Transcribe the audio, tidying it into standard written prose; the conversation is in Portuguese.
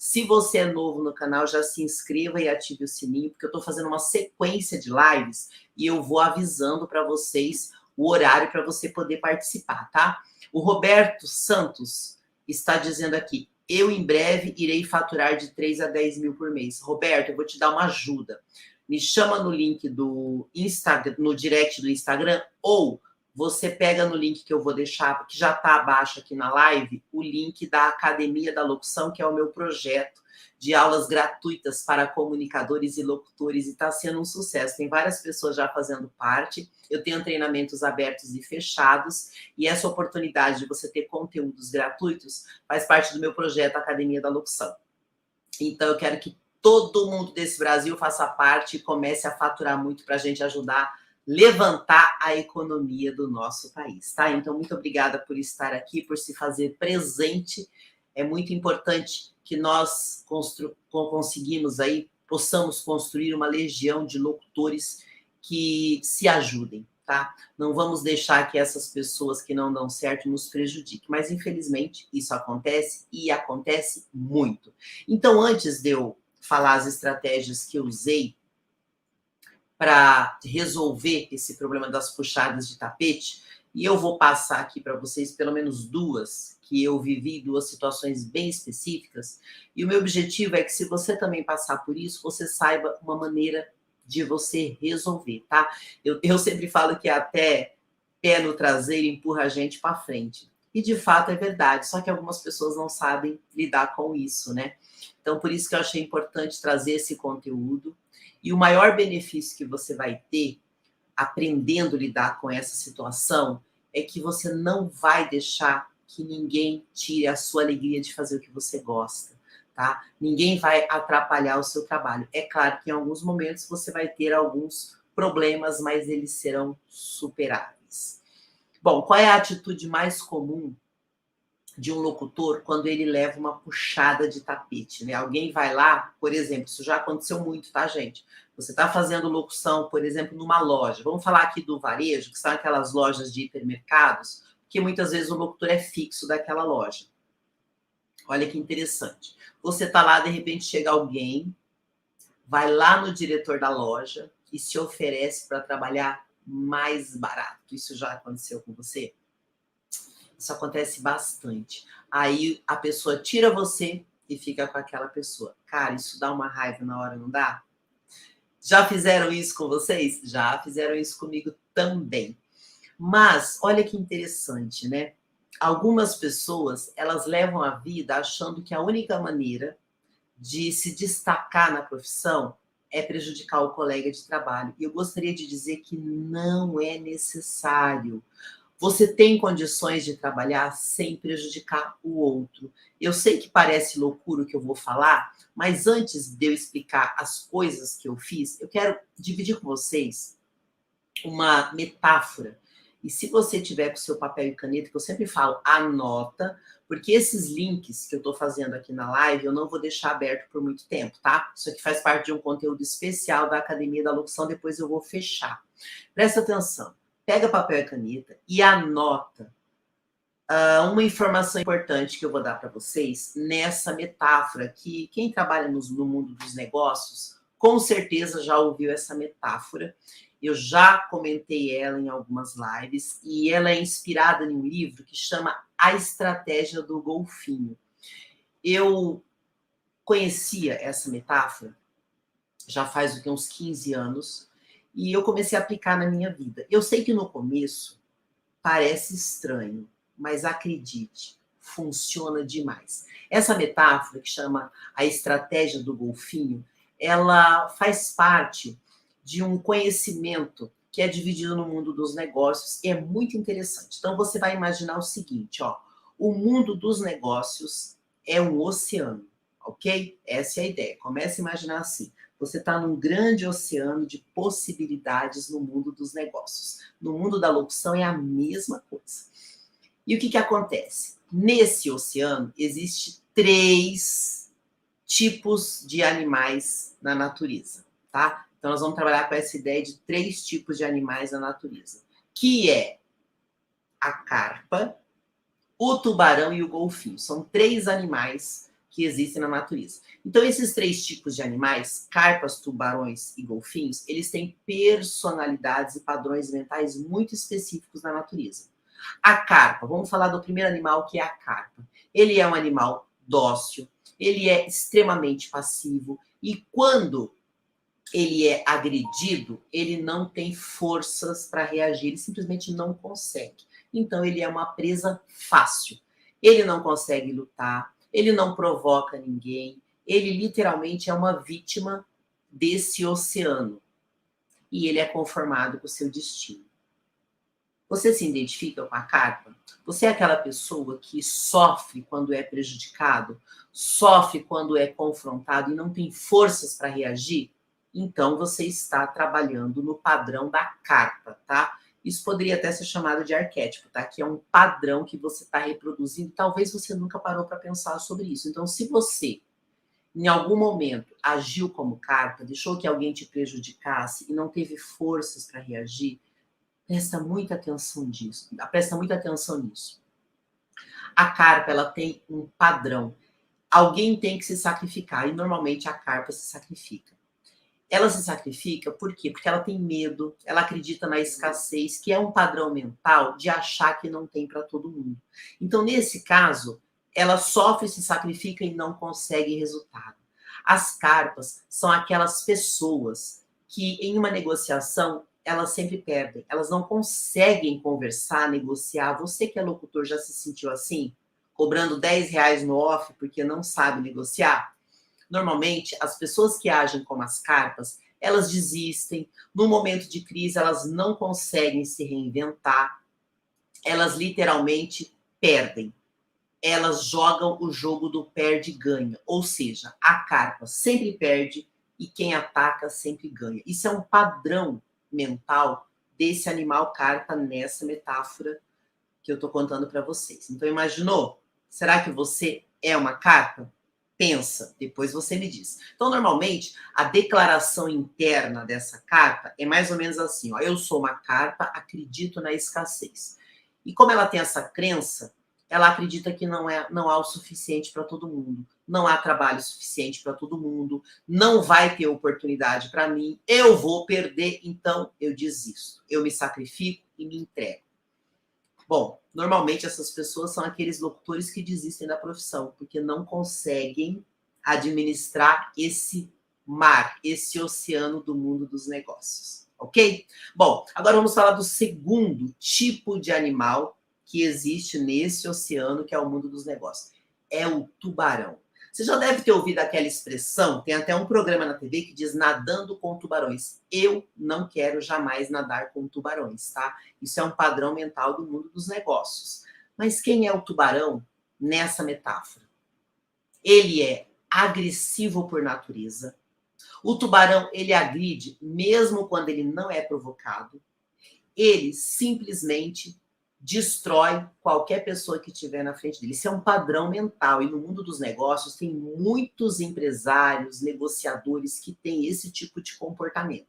Se você é novo no canal, já se inscreva e ative o sininho, porque eu estou fazendo uma sequência de lives e eu vou avisando para vocês o horário para você poder participar, tá? O Roberto Santos está dizendo aqui, eu em breve irei faturar de 3 a 10 mil por mês. Roberto, eu vou te dar uma ajuda. Me chama no link do Instagram, no direct do Instagram, ou você pega no link que eu vou deixar, que já está abaixo aqui na live, o link da Academia da Locução, que é o meu projeto de aulas gratuitas para comunicadores e locutores, e está sendo um sucesso. Tem várias pessoas já fazendo parte, eu tenho treinamentos abertos e fechados, e essa oportunidade de você ter conteúdos gratuitos faz parte do meu projeto Academia da Locução. Então, eu quero que todo mundo desse Brasil faça parte e comece a faturar muito para a gente ajudar a levantar a economia do nosso país, tá? Então, muito obrigada por estar aqui, por se fazer presente. É muito importante que nós conseguimos aí, possamos construir uma legião de locutores que se ajudem, tá? Não vamos deixar que essas pessoas que não dão certo nos prejudiquem, mas infelizmente isso acontece e acontece muito. Então, antes de eu falar as estratégias que eu usei para resolver esse problema das puxadas de tapete, e eu vou passar aqui para vocês pelo menos duas que eu vivi, duas situações bem específicas, e o meu objetivo é que se você também passar por isso, você saiba uma maneira de você resolver, tá? Eu sempre falo que até pé no traseiro empurra a gente para frente. E de fato é verdade, só que algumas pessoas não sabem lidar com isso, né? Então, por isso que eu achei importante trazer esse conteúdo. E o maior benefício que você vai ter aprendendo a lidar com essa situação é que você não vai deixar que ninguém tire a sua alegria de fazer o que você gosta, tá? Ninguém vai atrapalhar o seu trabalho. É claro que em alguns momentos você vai ter alguns problemas, mas eles serão superáveis. Bom, qual é a atitude mais comum de um locutor quando ele leva uma puxada de tapete, né? Alguém vai lá, por exemplo, isso já aconteceu muito, tá, gente? Você está fazendo locução, por exemplo, numa loja. Vamos falar aqui do varejo, que são aquelas lojas de hipermercados, que muitas vezes o locutor é fixo daquela loja. Olha que interessante. Você está lá, de repente chega alguém, vai lá no diretor da loja e se oferece para trabalhar mais barato. Isso já aconteceu com você? Isso acontece bastante. Aí a pessoa tira você e fica com aquela pessoa. Cara, isso dá uma raiva na hora, não dá? Já fizeram isso com vocês? Já fizeram isso comigo também. Mas, olha que interessante, né? Algumas pessoas, elas levam a vida achando que a única maneira de se destacar na profissão é prejudicar o colega de trabalho. E eu gostaria de dizer que não é necessário. Você tem condições de trabalhar sem prejudicar o outro. Eu sei que parece loucura o que eu vou falar, mas antes de eu explicar as coisas que eu fiz, eu quero dividir com vocês uma metáfora. E se você tiver com seu papel e caneta, que eu sempre falo, anota, porque esses links que eu estou fazendo aqui na live, eu não vou deixar aberto por muito tempo, tá? Isso aqui faz parte de um conteúdo especial da Academia da Locução, depois eu vou fechar. Presta atenção. Pega papel e caneta e anota uma informação importante que eu vou dar para vocês nessa metáfora que quem trabalha no mundo dos negócios com certeza já ouviu essa metáfora. Eu já comentei ela em algumas lives e ela é inspirada em um livro que chama A Estratégia do Golfinho. Eu conhecia essa metáfora já faz uns 15 anos e eu comecei a aplicar na minha vida. Eu sei que no começo parece estranho, mas acredite, funciona demais. Essa metáfora que chama a estratégia do golfinho, ela faz parte de um conhecimento que é dividido no mundo dos negócios e é muito interessante. Então você vai imaginar o seguinte, ó, o mundo dos negócios é um oceano, ok? Essa é a ideia. Comece a imaginar assim. Você está num grande oceano de possibilidades no mundo dos negócios. No mundo da locução é a mesma coisa. E o que acontece? Nesse oceano, existe 3 tipos de animais na natureza, tá? Então, nós vamos trabalhar com essa ideia de 3 tipos de animais na natureza, que é a carpa, o tubarão e o golfinho. São 3 animais que existem na natureza. Então, esses três tipos de animais, carpas, tubarões e golfinhos, eles têm personalidades e padrões mentais muito específicos na natureza. A carpa, vamos falar do primeiro animal, que é a carpa. Ele é um animal dócil, ele é extremamente passivo e quando ele é agredido, ele não tem forças para reagir, ele simplesmente não consegue. Então, ele é uma presa fácil. Ele não consegue lutar, ele não provoca ninguém, ele literalmente é uma vítima desse oceano. E ele é conformado com o seu destino. Você se identifica com a carpa? Você é aquela pessoa que sofre quando é prejudicado, sofre quando é confrontado e não tem forças para reagir? Então você está trabalhando no padrão da carpa, tá? Isso poderia até ser chamado de arquétipo, tá? Que é um padrão que você está reproduzindo. Talvez você nunca parou para pensar sobre isso. Então, se você, em algum momento, agiu como carpa, deixou que alguém te prejudicasse e não teve forças para reagir, presta muita atenção nisso. A carpa, ela tem um padrão. Alguém tem que se sacrificar e normalmente a carpa se sacrifica. Ela se sacrifica por quê? Porque ela tem medo, ela acredita na escassez, que é um padrão mental de achar que não tem para todo mundo. Então, nesse caso, ela sofre, se sacrifica e não consegue resultado. As carpas são aquelas pessoas que, em uma negociação, elas sempre perdem. Elas não conseguem conversar, negociar. Você que é locutor já se sentiu assim? Cobrando R$ 10 no off porque não sabe negociar? Normalmente, as pessoas que agem como as carpas, elas desistem. No momento de crise, elas não conseguem se reinventar. Elas literalmente perdem. Elas jogam o jogo do perde-ganha. Ou seja, a carpa sempre perde e quem ataca sempre ganha. Isso é um padrão mental desse animal carpa nessa metáfora que eu estou contando para vocês. Então, imaginou? Será que você é uma carpa? Pensa, depois você me diz. Então, normalmente, a declaração interna dessa carpa é mais ou menos assim, ó, eu sou uma carpa, acredito na escassez. E como ela tem essa crença, ela acredita que não há o suficiente para todo mundo, não há trabalho suficiente para todo mundo, não vai ter oportunidade para mim, eu vou perder, então eu desisto. Eu me sacrifico e me entrego. Bom, normalmente essas pessoas são aqueles locutores que desistem da profissão, porque não conseguem administrar esse mar, esse oceano do mundo dos negócios, ok? Bom, agora vamos falar do segundo tipo de animal que existe nesse oceano, que é o mundo dos negócios. É o tubarão. Você já deve ter ouvido aquela expressão, tem até um programa na TV que diz nadando com tubarões. Eu não quero jamais nadar com tubarões, tá? Isso é um padrão mental do mundo dos negócios. Mas quem é o tubarão nessa metáfora? Ele é agressivo por natureza. O tubarão, ele agride mesmo quando ele não é provocado. Ele simplesmente destrói qualquer pessoa que estiver na frente dele. Isso é um padrão mental. E no mundo dos negócios tem muitos empresários, negociadores que têm esse tipo de comportamento.